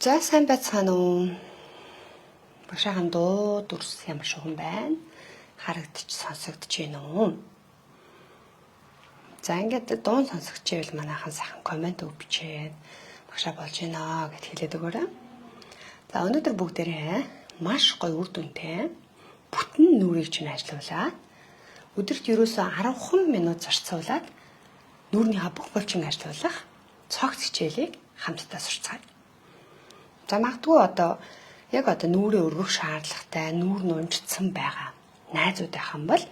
За сайн байцгаана уу? Багшаахан дуу дүрс ямар шуган байна? Харагдчих сонсогдож байна уу? За ингээд дуун сонсогч ивэл манайхан сайхан комент өгчээд багшаа болж байна гэд хэлээд өгөөрэй. За өнөөдөр бүгдээрээ маш гоё үр дүнтэй бүтэн нүрийг чинь ажиллуулаад өдөрт ерөөсөө 10 минут зарцуулаад нүрийнхаа бүх булчин ажиллуулах цогц хичээлийг хамтдаа сурцгаая. За магадгүй яг нүрээ өргөх шаардлагатай нүур нунжидсан байгаа найзууд байх юм бол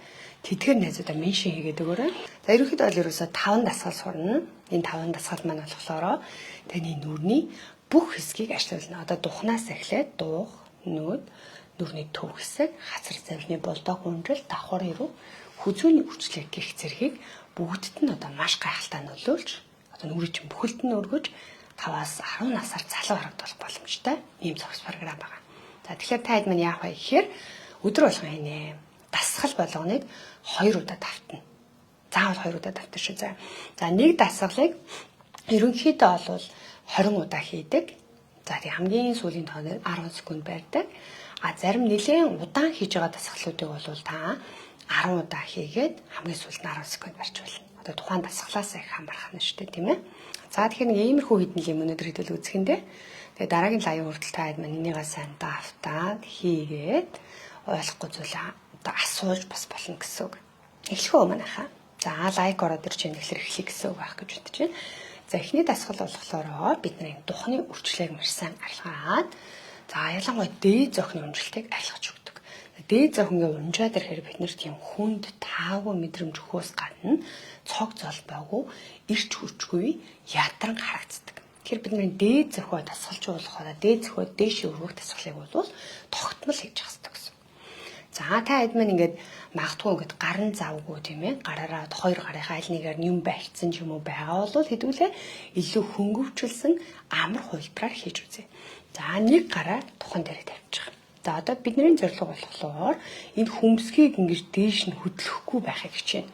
тэдгээр найзуудаа меншн хийгээд өгөөрэй. За ерөнхийдөө бол ерөөсөө 5 дасгал сурна. Энэ 5 дасгал маань болохоор таны нүрний бүх хэсгийг ажиллуулна. Духнаас эхлээд дух, нүд, нүрний төв хэсэг, хацар завирны болдог хүндрэл, давхар ирүү, хүзүүний үрчлэг гэх зэргийг бүгдд нь маш гайхалтай нөлөөлж нүрийн чинь бүхэлд нь өргөж 5-аас 10 насаар залуу харагдуулах боломжтой ийм зохис програм байгаа. За тэгэхээр та хэд маань яах вэ гэхээр өдөр болгон хийнэ. Дасгал болгоныг 2 удаа давтна. Заавал 2 удаа давтна шүү. За нэг дасгалыг ерөнхийдөө бол 20 удаа хийдэг. За тийм хамгийн сүүлийн тооны 10 секунд барьдаг. Зарим нэлээд удаан хийж байгаа дасгалуудыг бол та 10 удаа хийгээд хамгийн сүүлд нь 10 секунд барьж болно. Тухайн дасгалаас их хамаарх нь шүү дээ, тийм ээ. За тэгэхээр нэг иймэрхүү хідэн юм өнөдөр хэдэл үзэхэндээ. Тэгээ дараагийн лайв хүртэл та хэд маань энийгээ сайн давтаад хийгээд ойлгохгүй зүйлээ асууж бас болно гэсэн үг. Эхлэхөө манайхаа. За лайк ороод ирж байгаа тэгэхээр эхлэх гэсэн үг байх гэж бодож байна. За эхний дасгал болохоор бидний духны үрчлэгийг маш сайн арилгаад за ялангуяа дээд зохины унжилтыг арилгаж өгдөг. Дээд зохингийн унжаад ирэхээр бид нэр тийм хүнд таагүй мэдрэмж өгөхөөс гадна цог зол байгуу ирч хүчгүй ядаран харагддаг. Тэгэхээр бидний дээд зохио дасгалжуулахаараа дээд зохио дээш өргөх дасгалыг бол тогтмол хийж хасдаг гэсэн. За та хэд маань ингээд магадгүй ингээд гарын завгүй тийм ээ гараараа хоёр гарынхаа аль нэгээр юм барьцсан ч юм уу байгаа бол хэдүүлээ илүү хөнгөвчлсөн амар хувилбараар хийж үзье. За нэг гараа тухан дээр тавьчих. За бидний зорилго болохоор энэ хүмсгийг ингэж дээш нь хөдлөхгүй байхыг хичээнэ.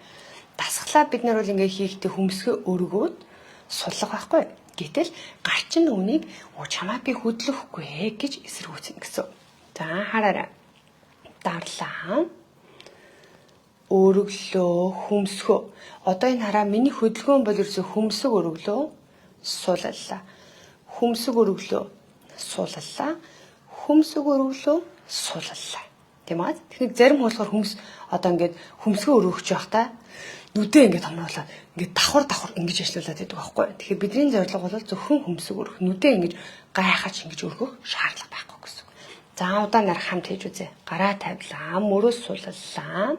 Дасглаа бид нар бол ингээ хийхдээ хүмсгээ өргөөд суллах байхгүй. Гэтэл гарчин үнийг чамаа би хөдлөхгүй гэж эсэргүүцнэ гэсэн. За хараарай. Дарлаа. Өргөлөө, хүмсгөө. Энэ хараа миний хөдөлгөөн бол ерөөсө хүмсэг өргөлөө, суллаа. Хүмсэг өргөлөө, суллаа. Хүмсэг өргөлөө, суллаа. Тийм үү? Тэгэхээр зарим болохоор хүмүүс ингээд хүмсгөө өргөж явахдаа нүдээ ингээд томруулаад ингээд давхар ингэж ажиллаулаад байдаг байхгүй. Тэгэхээр бидний зорилго бол зөвхөн хүмсэг өргөх. Нүдээ ингэж гайхаж ингэж өргөх шаардлага байхгүй гэсэн. За удаанаар хамт хийж үзье. Гараа тавилаа, мөрөөс суллаа.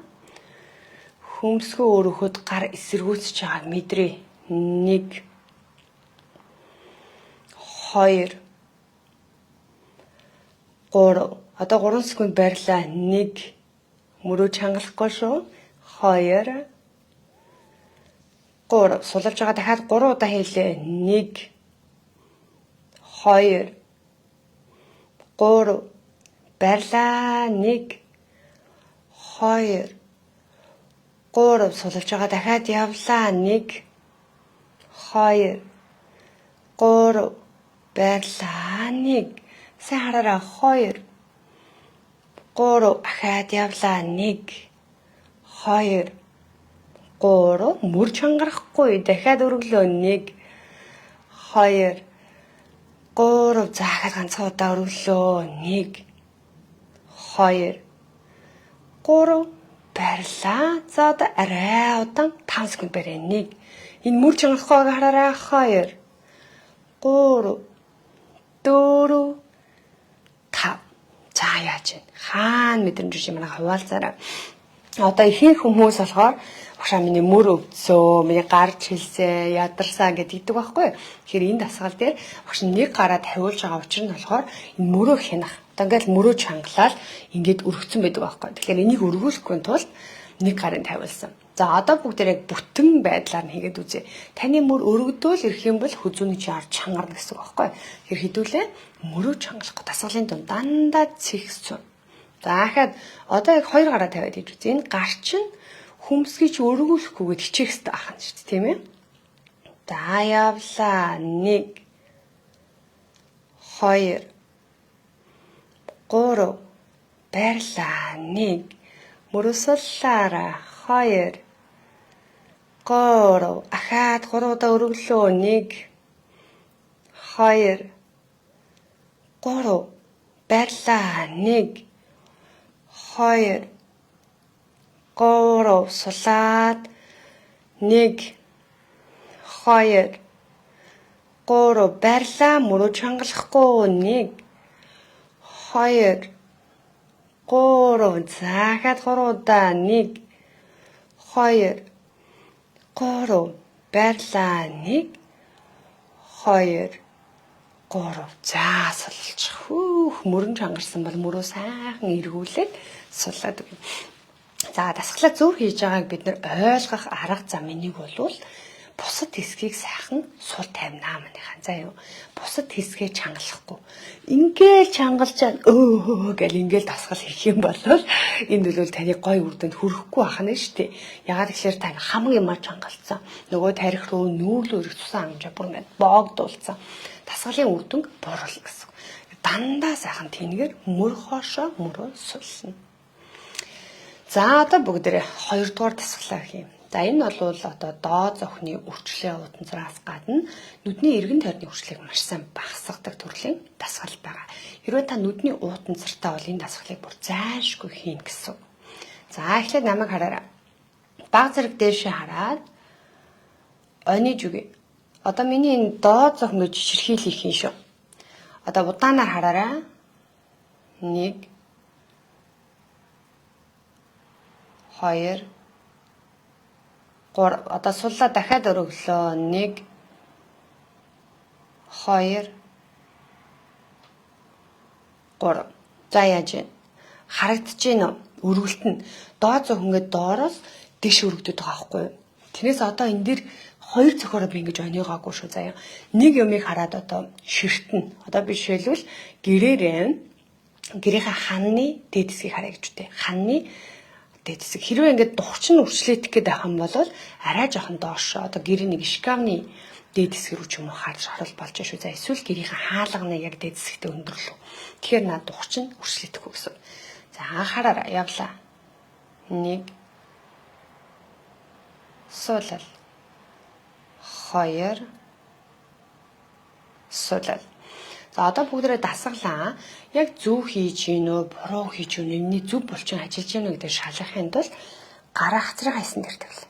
Хүмсгөө өргөхөд гар эсэргүүцэж байгааг мэдрээ. 1 2 3 3 секунд барьлаа. 1 мөрөө чангалахгүй шүү. 2 3 суллаж байгаа дахиад 3 удаа хийлээ. 1 2 3 барьлаа. 1 2 3 суллаж байгаа дахиад явлаа. 1 2 3 барьлаа. 1 сайн хараарай. 2 3 ахаад явлаа. 1 2 3 мөр чангарахгүй дахиад өргөлөө. 1 2 3 заахад ганцхан удаа өргөлөө. 1 2 3 барьлаа. За арай удаан 5 секунд барья. 1 энэ мөр чангарахгүй хараарай. 2 3 4 5 за яаж вэ? Хаана мэдрэмж юм манай хуваалцаараа. Ихэнх хүмүүс болохоор багшаа миний мөр өвдсөө, миний гар чилсээ, ядарсаа гэдэг байхгүй. Тэгэхээр энэ дасгал дээр багш нэг гараа тавиулж байгаа учир нь болохоор энэ мөрөө хянах. Ингээд мөрөө чангалаад ингээд өргөцсөн байдаг байхгүй. Тэгэхээр энийг өргүүлэхгүй тулд нэг гарын тавиулсан. За бүгдээрээ бүтэн байдлаар нь хийгээд үзье. Таны мөр өргөдөөл ирэх юм бол хүзүүний чаар чангарна гэсэн үг байхгүй. Тэгэхээр хэдүүлээ мөрөө чангалах дасгалын дунд дандаа цэгцэн. За дахиад яг 2 гараа тавиад хийж үзье. Энэ гарчин хүмсгийч өргүүлэхгүйгээд хичээх хэрэгтэй ахна шүү дээ, тийм ээ. За явлаа. 1 2 3 Баярлаа. 1 Мөрөсөллаараа 2 3 ахаад 3 удаа өргөлөө 1 2 3 Баярлаа. 1 2 3 сулаад 1 2 3 Баярлаа. Мөрөө чангалахгүй 1 2 3 заахад 3 удаа 1 2 3 Баярлаа. 1 2 3 за сулж мөрөн чангарсан бол мөрөө сайхан эргүүлээд сулаад өгье. За дасгалаа зөв хийж байгааг бид нэр ойлгох арга замын нэг бол бусад хэсгийг сайхан сул тавина манайхаа. За юу бусад хэсгээ чангалахгүй. Ингээл чангалчаад гэл ингээл дасгал хийх юм бол энэ бол таны гой үрдэнд хүрэхгүй ахна шүү дээ. Ягаад гэхээр тань хамаг юмар чангалцсан. Нөгөө тарих руу нүүрлөө ирэх тусан амжаа бүр ингээд боогдуулсан. Дасгалын үрдэнг буурал гэсэн. Дандаа сайхан тэнгээр мөр хоошоо мөрөө сулна. За одоо бүгдээрээ 2 дугаар дасгалаа хийм. За энэ бол одоо доод зохины үрчлээ утанцраас гадна нүдний эргэн тойрны үрчлийг маш сайн багасгадаг төрлийн дасгал байгаа. Хэрвээ та нүдний утанцартай бол энэ дасгалыг бүр зайлшгүй хийн гэсэн. За эхлээд намайг хараарай. Баг зэрэг дээшээ хараад ониж үгүй. Одоо миний энэ доод зохино жижигхийлэх хийн шүү. Одоо удаанаар хараарай. 1 2 3 одоо суллаа дахиад өргөлөө 1 2 3 за яаж вэ? Харагдаж байна уу? Өргөлт нь доод зохингээд доороос дэш өргөдөд байгаа байхгүй юу? Тэрнээс одоо энэ дэр 2 зохиороо би ингэж онёгоогүй шүү заяа. Нэг юмыг хараад одоо ширтэн. Одоо би жишээлбэл гэрийнхээ ханны дээд хэсгийг харъя гэж үтэй. Ханны дээд хэсэг. Хэрвээ ингээд духчин үрчлээдэх гээд байх юм бол арай жоохон доош одоо гэрийн нэг шкафны дээд хэсэг рүү ч юм уу харж харал болж шүү. За эсвэл гэрийнхээ хаалганы яг дээд хэсэгтээ өндөрлөө. Тэгэхээр наад духчин үрчлээдэх үү гэсэн. За анхаараа явлаа. 1 суулал 2 суулал. За одоо бүгдээрээ дасгалаа. Яг зөв хийж гинөө, буруу хийж гинөө, энэний зөв булчин ажиллаж гинөө гэдэг шалгахын тулд гараа хацрын хайсан дээр тавил.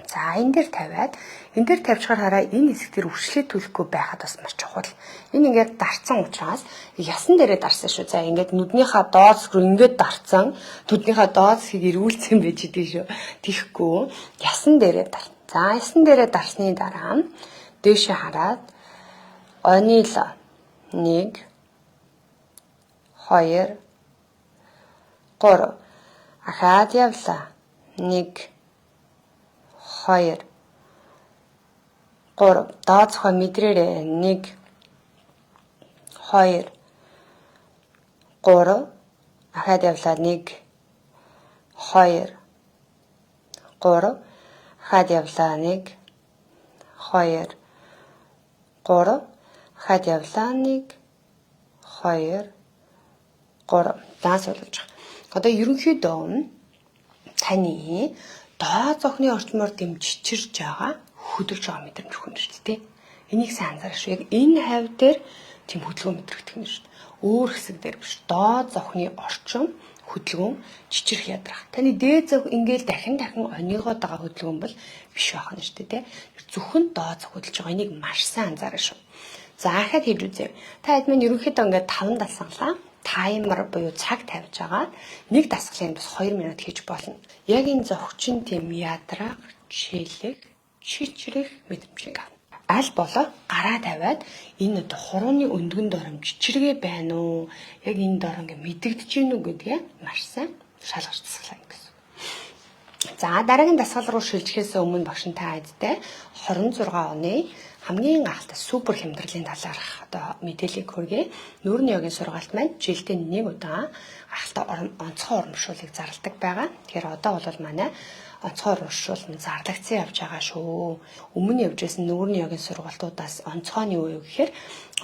За энэ дээр тавиад энэ дээр тавьчихаар хараа энэ хэсэг дээр үрчлээ төлөхгүй байхад бас маш чухал. Энэ ингээд дарцсан учраас ясан дээрээ дарсан шүү. За ингээд нүднийхээ доод хэсэг рүү ингээд дарцсан, нүднийхээ доод хэсгийг эргүүлсэн байж идэв шүү. Тэхгүй ясан дээрээ дар. За ясан дээрээ дарсны дараа дээшээ хараад онилоо 1 2 3 ахаад явлаа 1 2 3 доод зохио мэдрээрээ 1 2 3 ахаад явлаа 1 2 3 ахаад явлаа 1 2 3 ахаад явлаа 1 2 3 даас болж байгаа. Одоо ерөнхийдөө таны доод зохины орчмоор дэмжиж байгаа хөдөлж байгаа мэдрэмж хүн шүү дээ. Энийг сайн анзаарах шүү. Яг энэ хавь дээр тийм хөдөлгөөн мэдрэгдэх юм шүү. Өөр хэсэг дээр биш. Доод зохины орчим хөдөлгөөн жижиг ядрах. Таны дээд зөх ингээл дахин онигоод байгаа хөдөлгөөн бол биш байх нь шүү дээ. Зөвхөн доод зөх хөдөлж байгаа. Энийг маш сайн анзаарах шүү. За ахад хийж үзье. Та хэд минь ерөнхийдөө ингээд 5 дасгалаа. Таймер буюу цаг тавьж байгаа. Нэг дасгалын бас 2 минут хийж болно. Яг энэ зохичин тийм ядрах, чилэх, чичрэх мэдрэмжийг авна. Аль болоо гараа тавиад энэ одоо хурууны өндгөн доромж чичрэгэ байна уу? Яг энэ дор ингээ мэдэгдэж гин үү гэдгээ маш сайн шалгаж дасгалаа гэсэн. За дараагийн дасгал руу шилжихээс өмнө багш та айдтай 26 оны хамгийн гахалтай супер хямдрлын талаарх одоо мэдээллийг хүргэе. Нүүрний ёгийн сургаалт маань жилдээ 1 удаа гахалтай онцгой урамшуулыг зарладаг байгаа. Тэгэхээр одоо бол манай онцгой уршуулна зарлагдсан явж байгаа шүү. Өмнө явж байсан нүүрний ёгийн сургалтуудаас онцгойны юу гэхээр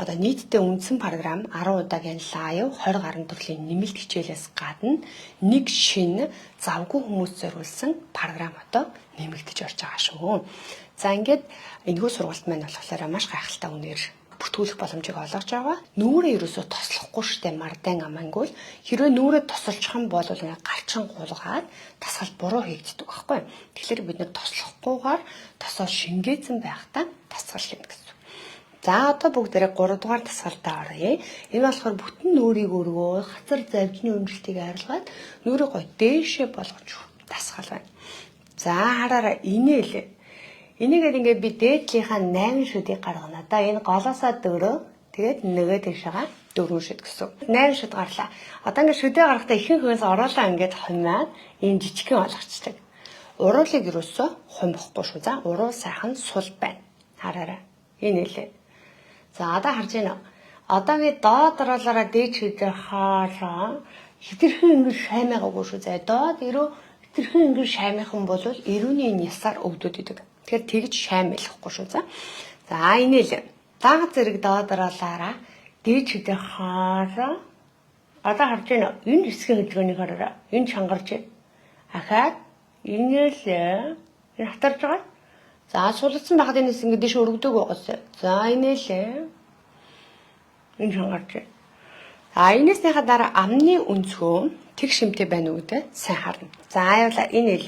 одоо нийтдээ үндсэн програм 10 удаагийн лайв 20 гаруй төрлийн нэмэлт хичээлээс гадна нэг шинэ завгүй хүмүүс зориулсан програм одоо нэмэгдэж орж байгаа шүү. За ингээд энэхүү сургалт маань болохоор маш гайхалтай үнээр бүртгүүлэх боломжийг олгож байгаа. Нүүрээ ерөөсөө тослохгүй штэ мардан амангуул. Хэрвээ нүүрээ тосолчих юм бол ингээ гарчин гулгаад тасгал буруу хийгддэг байхгүй. Тэгэхээр бид нэр тослохгүйгээр тосоо шингээсэн байхдаа тасгал хийнэ гэсэн. За одоо бүгдээрээ 3 дугаар тасгалтаа оръё. Энэ болохоор бүтэн нүүрийг өргөө хацар завжны өмжилтийг арилгаад нүүрээ гой дээшээ болгож тасгал байна. За хараараа инээлээ. Энийгээр ингээд би дээдлийнхаа 8 шүдийг гаргана. Одоо энэ голоосоо 4, тэгээд нөгөө тийшээгаа 4 шүд гэсэн. 8 шүд гарлаа. Одоо ингээд шүдээ гаргахдаа ихэнх хүмүүс ороолаа ингээд хумаад энэ жижигхэн болгочдаг. Уруулыг юусоо хумбахгүй шүү. За уруу сайхан сул байна. Хараараа. Энэ нэлээ. За одоо харж байна. Одоо би доод оруулаараа дээд шүдээ хаалаа. Хитрхэн ингээд шаймаагүй шүү. За доод ирүү хитрхэн ингээд шаймаахан бол ирүүний нясаар өвдөд идэг. Тэгэхээр тэгж шаймайлахгүй шүү. За энэ л дааг зэрэг доод оруулаараа дээд шүдээ хаалаа. Одоо харж байна. Энэ хэсгийн хөдөлгөөнийг хараараа. Энэ чангарч байна. Ахаад энэ л энэ хатарж байгаа. За сулцсан байхад энэс ингэ дэш өргөдөг байгаасаа. За энэ л энэ чангарч байна. А энэснийхаа дараа амны өнцгөө тэг шимтэй байна уу гэдэг сайн харна. За явла энэ л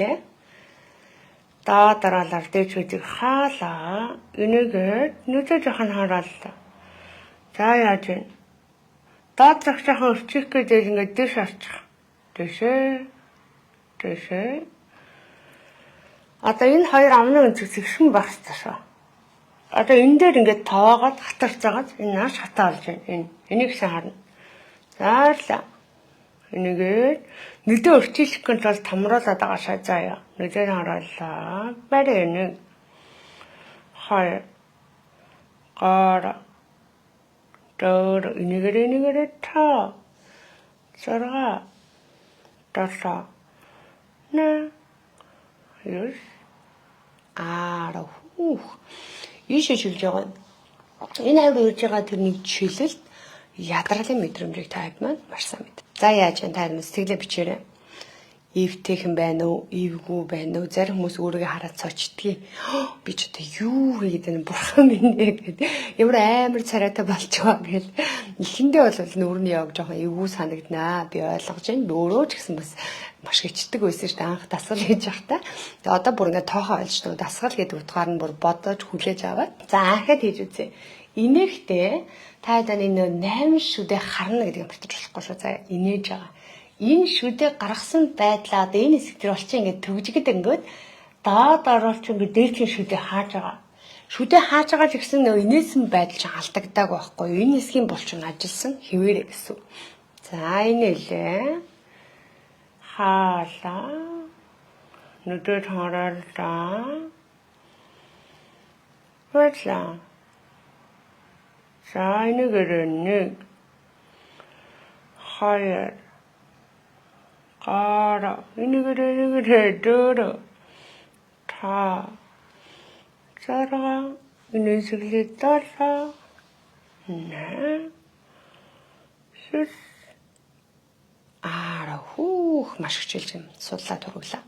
доод оруулаар дээд шүдийг хаалаа. Энийгээ нүдэ жоохон хараалаа. За яаж вэ? Доод рах жоохон өрчих гэдэг ингээд дэш арчих. Дэшээ. Одоо энэ хоёр амны өнцөг зэгшин байх хэрэгтэй шүү. Одоо энэ дээр ингээд тоогоод хатарч байгаад энэ нааш хатаа болж байна. Энийг сайн харна. Заарлаа. Энийгээр нүдэ өрчилөх гэж бол томруулаад байгаа шаа заяа. Нүдээр хараалаа. Барь нэг. Хоёр. Гара. Дөр энийгээр та. 6. 7. 8. 9. Ийшээ шилж байгаа. Энэ хайр үрж байгаа тэрний чилэлт ядралын мэдрэмжийг таад маань маш сайн мэд. За яаж вэ? Та сэтгэлээ бичээрэй. Ивтэйхэн байна уу? Ивгүй байна уу? Зарим хүмүүс өөрийгөө хараад цочдгийг. Би ч одоо юу хийгээд байна? Бурхан минь гэдэг. Ямар амар царайтай болж байгаа гэл. Эхэндээ бол нүүрний яг жоохон эвгүй санагднаа. Би ойлгож байна. Би өөрөө ч гэсэн бас маш хичдэг байсан шүү дээ. Анх дасгал хийж байхдаа. Тэгээ одоо бүр ингээд тоохоо ойлждаг. Дасгал гэдэг утгаар нь бүр бодож хүлээж аваад. За анхаад хийж үзье. Инээхтэй та хэд энэ 8 шүдээ харна гэдэг юм битэж болохгүй шүү. За инээж байгаа. Энэ шүдээ гаргасан байдлаа одоо энэ хэсэг дээр болчих ингээд төгжигд ингээд доод оруулч ингээд дээдхийн шүдээ хааж байгаа. Шүдээ хааж байгаа ч гэсэн нөө инээсэн байдал чинь алдагдааг байхгүй. Энэ хэсгийн булчин ажилсан хэвээрээ гэсэн. За энэ лээ. Хаалаа. Нүдээр хараалаа. Баярлаа. За энэгээр нэг. Хоёр. Гара. Энэгээр дөр. Та. Зарга. Энэсгэлээ дала. Нэ. Шүс. Маш хичээлж юм. Судлаа турглаа.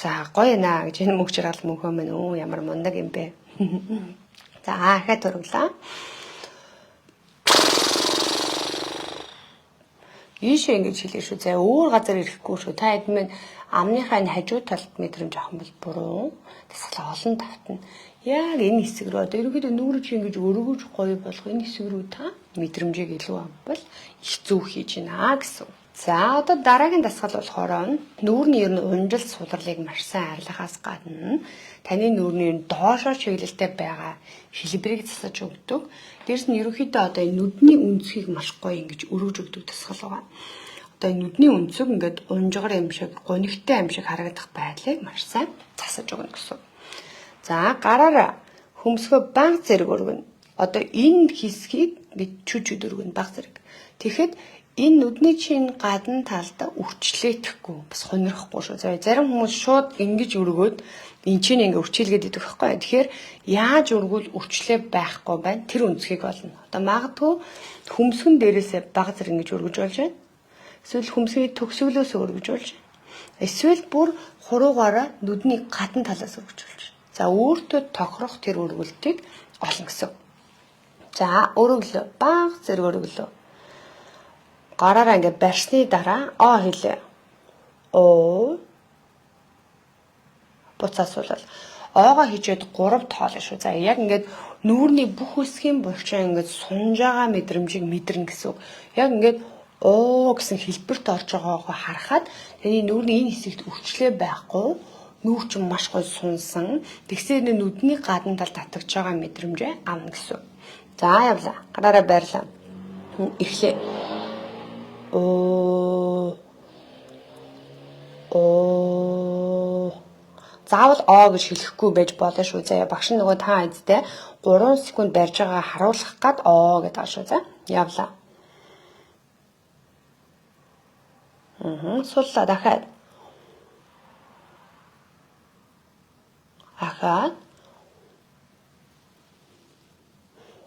За гоё наа гэж энэ мөнгө жаргал мөнхөө мэн үү ямар мундаг юм бэ. За ахаа турглаа. Ийшээ ингэж хэлээ шүү. За өөр газар ирэхгүй шүү. Та хэд мэн амныхаа энэ хажуу талд мэдрэмж авах юм бол буруу. Тасгалаа олон тавтана. Яг энэ хэсэг рүү одоо ерөнхийдөө нүүрч ингэж өргөж гоё болох энэ хэсэг рүү та мэдрэмжийг илүү авбал их зүг хийж гинэ гэсэн. За одоо дараагийн дасгал болохоор нүүрний ер нь унжил сулрлыг маш сайн арилгахаас гадна таны нүүрний доошоо чиглэлтэй байгаа хэлбэрийг засаж өгдөг. Дээрс нь ерөнхийдөө одоо энэ нүдний өнцгийг маш гоё ингэж өргөж өгдөг дасгал байгаа. Одоо энэ нүдний өнцөг ингээд унжгар юм шиг, гонигтай юм шиг харагдах байдлыг маш сайн засаж өгнө гэсэн. За гараараа хөмсгөө баг зэрэг өргөнө. Одоо энэ хэсгийг бид чүчүүд өргөнө баг зэрэг. Тэгэхэд Энэ нүдний чинь гадна талдаа үрчлээтгэхгүй бас хонирхгүй шүү. Зарим хүмүүс шууд ингэж өргөөд эн чинь ингээ үрчилгээд идэх байхгүй. Тэгэхээр яаж өргүүл үрчлээ байхгүй байна. Тэр үнцгийг олно. Одоо магадгүй хөмсгөн дээрээсээ баг зэрэг ингэж өргөж болж байна. Эсвэл хөмсгийн төгсгөлөөс өргөж болж байна. Эсвэл бүр хуруугаараа нүдний гадна талаас өргөж болж байна. За өөртөө тохирох тэр өргөлтийг олно гэсэн. За өргөлөө баг зэрэг өргөлөө. Гараараа ингээ барьсны дараа о хэлээ. О буцаасуулал. Оогоо хийжээд 3 тоолно шүү. За яг ингээд нүүрний бүх хэсгийн булчаа ингээд сунж байгаа мэдрэмжийг мэдэрнэ гэсэн үг. Яг ингээд оо гэсэн хэлбэрт орж байгааг харахад таны нүүрний энэ хэсэгт өвчлөө байхгүй. Нүүр чинь маш гоё сунсан. Тэгсээр нүдний гадна тал татагж байгаа мэдрэмжээ авна гэсэн. За явлаа. Гараараа байрлаа. Эхлэе. Оо заавал оо гэж хэлэхгүй байж болно шүү. За багш нь нөгөө та эзтэй 3 секунд барьж байгаа харуулах гад оо гэдэг аа шүү. За явлаа. Суллаа дахиад. Ахаа.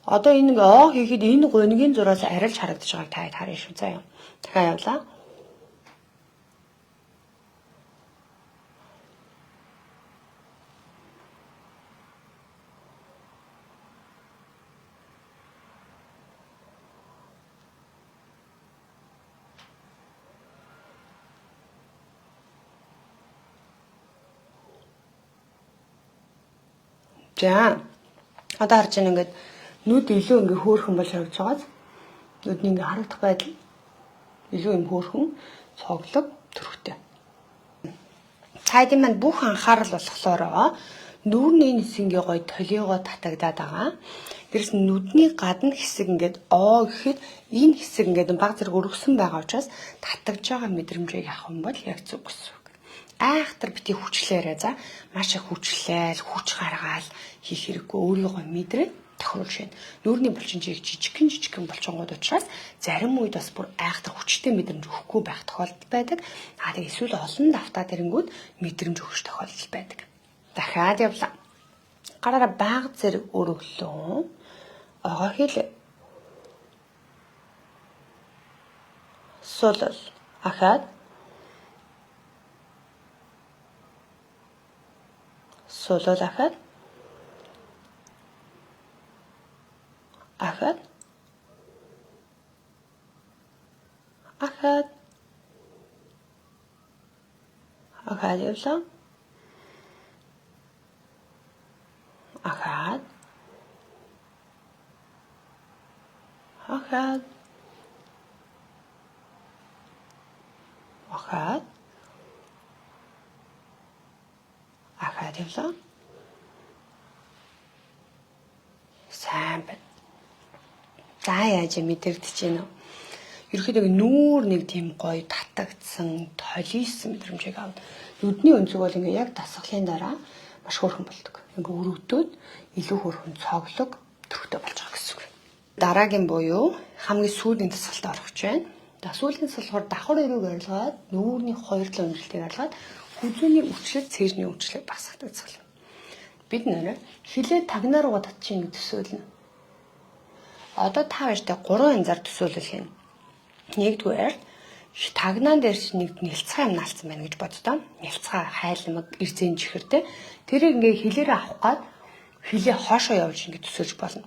Одоо энэ нэг оо хийхэд энэ гунигийн зураас арилж харагдаж байгааг та харна шүү. За яа. Дахиад явлаа. За. Одоо харж байна ингээд нүд илүү ингээ хөөрхөн болж харагдаж байгааз нүдний ингээ харагдах байдал илүү юм хөөрхөн цоглог төрхтэй. Цайдын маань бүх анхаарал болохоор нүүрний хэсгийн гоё толиогоо татагдаад байгаа. Дээрс нүдний гадна хэсэг ингээд оо гэхэд энэ хэсэг ингээд баг зэрэг өргөсөн байгаа учраас татагдж байгаа мэдрэмжийг авах юм бол яг зүг гэсэн үг. Айхтар бити хүчлээрээ за маш их хүчлээл хүч гаргаал хийх хэрэггүй өөрийгөө мэдрээд тохируулж байна. Нүүрний булчинжийг жижигхэн булчингууд учраас зарим үед бас бүр айхтар хүчтэй мэдрэмж өгөхгүй байх тохиолдол байдаг. Тэгээ эсвэл олон давтаа тэрэнгүүд мэдрэмж өгөх тохиолдол байдаг. Дахиад явлаа. Гараараа баг зэрэг өргөлөө. Огоо хийлээ. Сулал. Ахаад. Сулал ахаад. Ахаад. Ахаад. Ахаад явлаа. Ахаад. Ахаад. Ахаад. Ахаад явлаа. Сайн байна. За яаж мэдэрдэж байна вэ? Ерөнхийдөө нүүр нэг тийм гоё татагдсан, толисон мэдрэмжийг авна. Нүдний өнцөг бол ингээ яг дасгалын дараа маш хөөрхөн болдог. Ингээ өргөдөөд илүү хөөрхөн цоглог төрхтэй болж байгаа гэсэн үг. Дараагийн буюу хамгийн сүүлийн дасгалтад орох гэж байна. Сүүлийн дасгал давхар өрөөг арилгаад нүүрний хоёр талын өнжилтийг арилгаад хүзүүний өвчлөл, цэрний өвчлөлийг багасгадаг дасгал. Бид нэр хилээ тагнаа руугаа татчихын гэж төсөөлнө. Одоо та хоёртай 3 янзаар төсөөлөл хийнэ. Нэгдүгээр тагнаан дээр нэг нэлцгай юм наалцсан байна гэж боддоо. Нэлцгай хайлмаг эрзэн чихэртэй. Тэрийг ингээ хилээрээ авах гад хилээ хоошоо явуулж ингээ төсөөлж болно.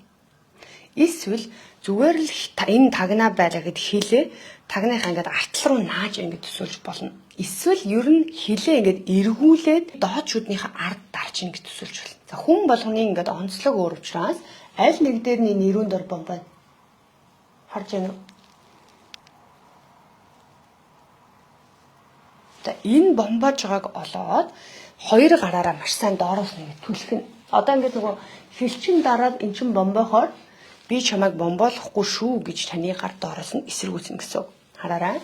Эсвэл зүгээр л энэ тагнаа байлаа гэд хилээ тагныхаа ингээд артал руу нааж ингээд төсөөлж болно. Эсвэл ер нь хилээ ингээд эргүүлээд доод шүднийхээ ард дарж ингээд төсөөлж болно. За хүн болгоны ингээд онцлог өөр учраас аль нэг дээр нь нэрүүн дор бомбоо харж байна уу? За энэ бомбож байгааг олоод хоёр гараараа маш сайн доороос нь түлхэнэ. Одоо ингээд нөгөө хилчин дараад эн чин бомбохоор би чамайг бомбоолохгүй шүү гэж таны гар доороос нь эсэргүүцнэ гэсэн. Хараарай.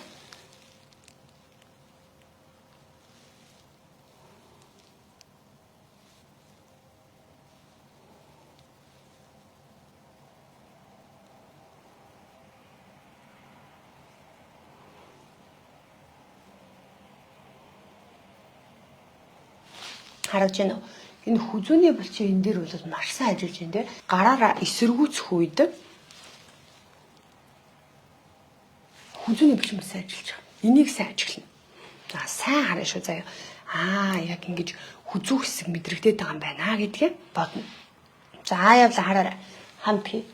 Харагдаж байна уу? Энэ хүзүүний булчин энэ дээр бол маш сайн ажиллаж байна те. Гараараа эсэргүүцэх үед хүзүүний булчин сайн ажиллаж байгаа. Энийг сайн ажиглана. За сайн хараа шүү заяа. Яг ингэж хүзүү хэсэг мэдрэгдээд байгаа юм байна гэдгээ бодно. За явла хараарай. Хамт хий.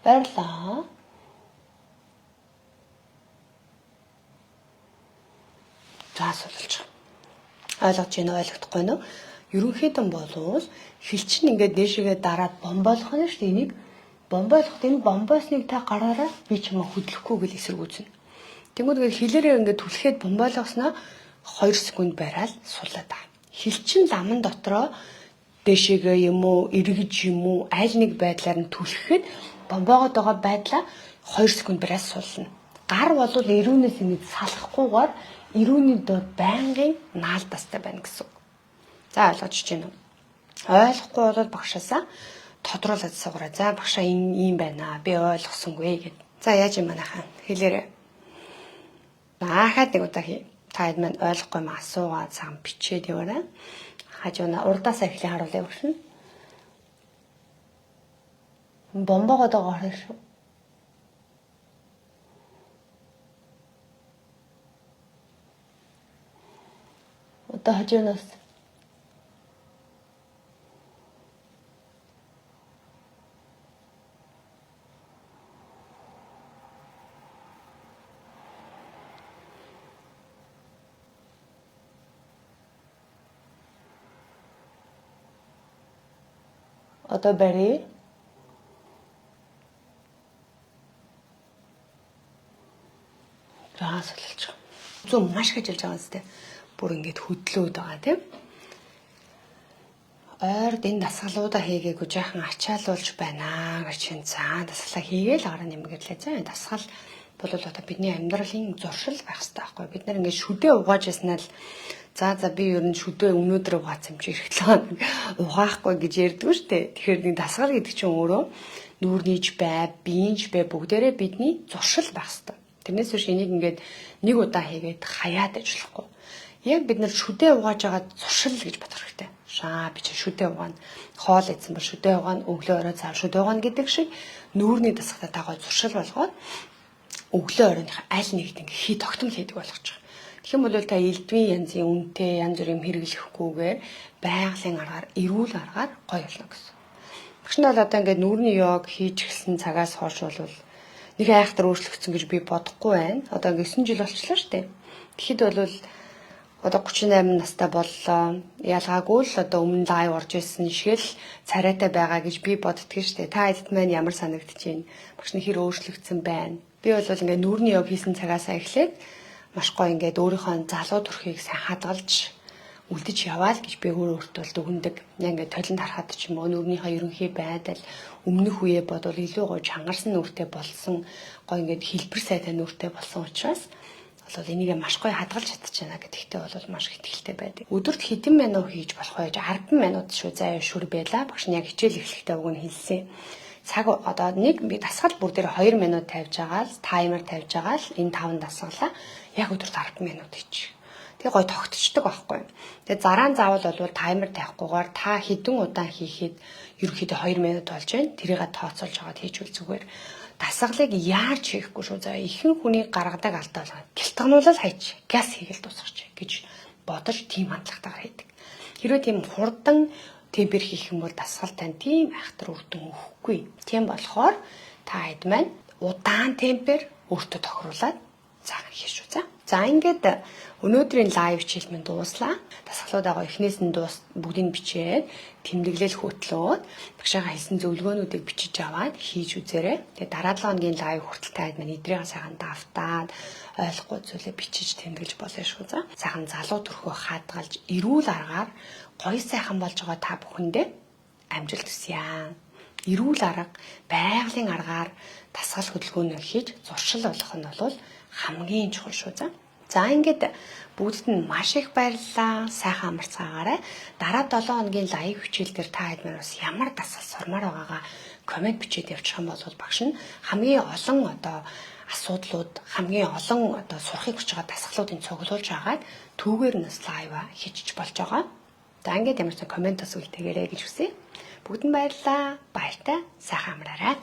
Баярлалаа. За судалж байгаа. Ойлгож байна уу, ойлгохгүй нь? Ерөнхийдөө болвол хилчин ингээд дээшээгээ дараад бомбоолох нь шүү дээ. Энийг бомбоолоход энэ бомбоосныг та гараараа би ч юм уу хөдлөхгүй гэл эсэргүүцнэ. Тэнгүүд хилээрээ ингээд түлхээд бомбоолгосноо 2 секунд бариад суулаад байгаа. Хилчин ламан дотроо дээшээгээ юм уу, эргэж юм уу, аль нэг байдлаар нь түлхэхэд бомбоогоод байгаа байдлаа 2 секунд бариад суулна. Гар бол эрүүнээс ингэж салахгүйгээр эрүүний доод байнгын наалдастай байна гэсэн үг. За ойлгож байна уу? Ойлгохгүй бол багшаасаа тодруулаад сугараа. За багшаа ийм байна. Би ойлгосонгүй гэд. За яаж юм манайхаа хэлээрэй. Ахаад нэг удаа хий. Та хэд маань ойлгохгүй юм асуугаа цаан бичээд яваарай. Хажууна урдаасаа эхлээ харуулъя багш. Бомбогоод байгаа харах шүү. Одоо хажуунаас одоо барь. Гаас олж байгаа. Зөв маш гэж хэлж байгаа юм зү. Бүр ингэж хөдлөөд байгаа тийм. Ойрд энэ дасгалуудаа хийгээгүй жаахан ачаалуулж байна гэж чинь цаа дасгалаа хийгээл гараа нэмгэрлээ. За дасгал бол одоо бидний амьдралын зуршил байх хэрэгтэй байхгүй. Бид нар ингэж шүдээ угааж яснаа л за би ер нь шүдээ өнөөдөр угаацсан юм чи ирэхлээ угаахгүй гэж ярьдгүй шүү дээ. Тэгэхээр нэг дасгал гэдэг чинь өөрөө нүүрнийч бай, биенч бай бүгдээрээ бидний зуршил байх хэрэгтэй. Тэрнээс биш энийг ингээд нэг удаа хийгээд хаяад ажиллахгүй. Яг бид нар шүдээ угааж байгаа зуршил гэж бодох хэрэгтэй. Би чи шүдээ угаана. Хоол идсэн бол шүдээ угаана, өглөө орой цаа шүдээ угаана гэдэг шиг нүүрний дасгалаа таагаа зуршил болгоод өглөө оройных аль нэгт ингээ хий тогтмол хийдэг болгож байгаа. Тэгэх юм бол та элдвийн янзын үнэтэй янз бүрийн хэрэглэхгүйгээр байгалийн аргаар, эрүүл аргаар гоё болно гэсэн. Багш нь бол одоо ингээ нүүрний йог хийж эхэлсэн цагаас хойш бол нэг айхтар өөрчлөгдсөн гэж би бодохгүй байна. Одоо ингээ 9 жил болчихлоо шүү дээ. Тэгэхэд бол одоо 38 настай боллоо. Ялгаагүй л одоо өмнө лайв орж ирсэн шиг л царайтай байгаа гэж би боддгийн шүү дээ. Та эдд маань ямар санагдаж байна? Багш нь хэр өөрчлөгдсөн байна? Би бол ингээ нүүрний йог хийсэн цагаасаа эхлээд маш гоё ингээд өөрийнхөө залуу төрхийг сайн хадгалж үлдэж яваал гэж би өөртөө дүгндэг. Яг ингээд толинд харахад ч юм уу нүүрнийхээ ерөнхий байдал өмнөх үеэ бодвол илүү гоё чангарсан нүртэй болсон, гоё ингээд хэлбэр сайтай нүртэй болсон учраас бол энийг маш гоё хадгалж чадчихна гэдэгтээ бол маш их итгэлтэй байдаг. Өдөрт хэдэн минут хийж болох вэ? 10 минут шүү заяа шүр байла. Багш нь яг хичээл эхлэхдээ уг нь хэлсэн. Цаг одоо нэг би дасгал бүр дээр 2 минут тавьж байгаа л таймер тавьж байгаа л энэ 5 дасгалаа яг өдөрт 10 минут хийчих. Тэгээ гоё тогтцдог байхгүй. Тэгээ зарaan заавал бол таймер тавихгүйгээр та хэдэн удаан хийхэд ерөнхийдөө 2 минут болж байна. Тэрийг тооцоолж аваад хийчихвэл зүгээр. Дасгалыг яарч хийхгүй шүү. За ихэнх хүний гаргадаг алдаа бол гялтгануулал хайч, газ хийгээл дуусгач гэж бодож тийм хандлагатайгаар хийдэг. Хэрвээ тийм хурдан темпер хийх юм бол дасгал тань тийм айхтар үр дүн өгөхгүй. Тийм болохоор та хэд маань удаан темпер өөртөө тохируулаад цаахан хийш үү. За ингээд өнөөдрийн лайв хичээл минь дууслаа. Дасгалуудаа эхнээс нь бүгдийг бичээд тэмдэглэл хөтлөөд багшаага хэлсэн зөвлөгөөнүүдийг бичиж аваад хийж үзээрэй. Тэгээ дараа 7 хоногийн лайв хүртэл та хэд маань эдрийн сайхан давтаад ойлгохгүй зүйлээ бичиж тэмдэглэж болно шүү. За сайхан залуу төрхөө хадгалж эрүүл аргаар гоё сайхан болж байгаа та бүхэндээ амжилт хүсье. Эрүүл арга, байгалийн аргаар дасгал хөдөлгөөнөө хийж зуршил болох нь бол хамгийн чухал шүү за. За ингээд бүгдд нь маш их баярлалаа. Сайхан амарцгаагаарай. Дараа 7 хоногийн лайв хичээл дээр та хэд минь бас ямар дасгал сурмаар байгаагаа комент бичээд явчих юм бол багш нь хамгийн олон асуудлууд, хамгийн олон сурахыг хүсэж байгаа дасгалуудыг цуглуулж агаад түүгээр нь лайв хийчих болж байгаа. За ингээд ямар ч комент бас үлдээгээрэй гэж хүсье. Бүгдэнд баярлалаа. Баяртай сайхан амраарай.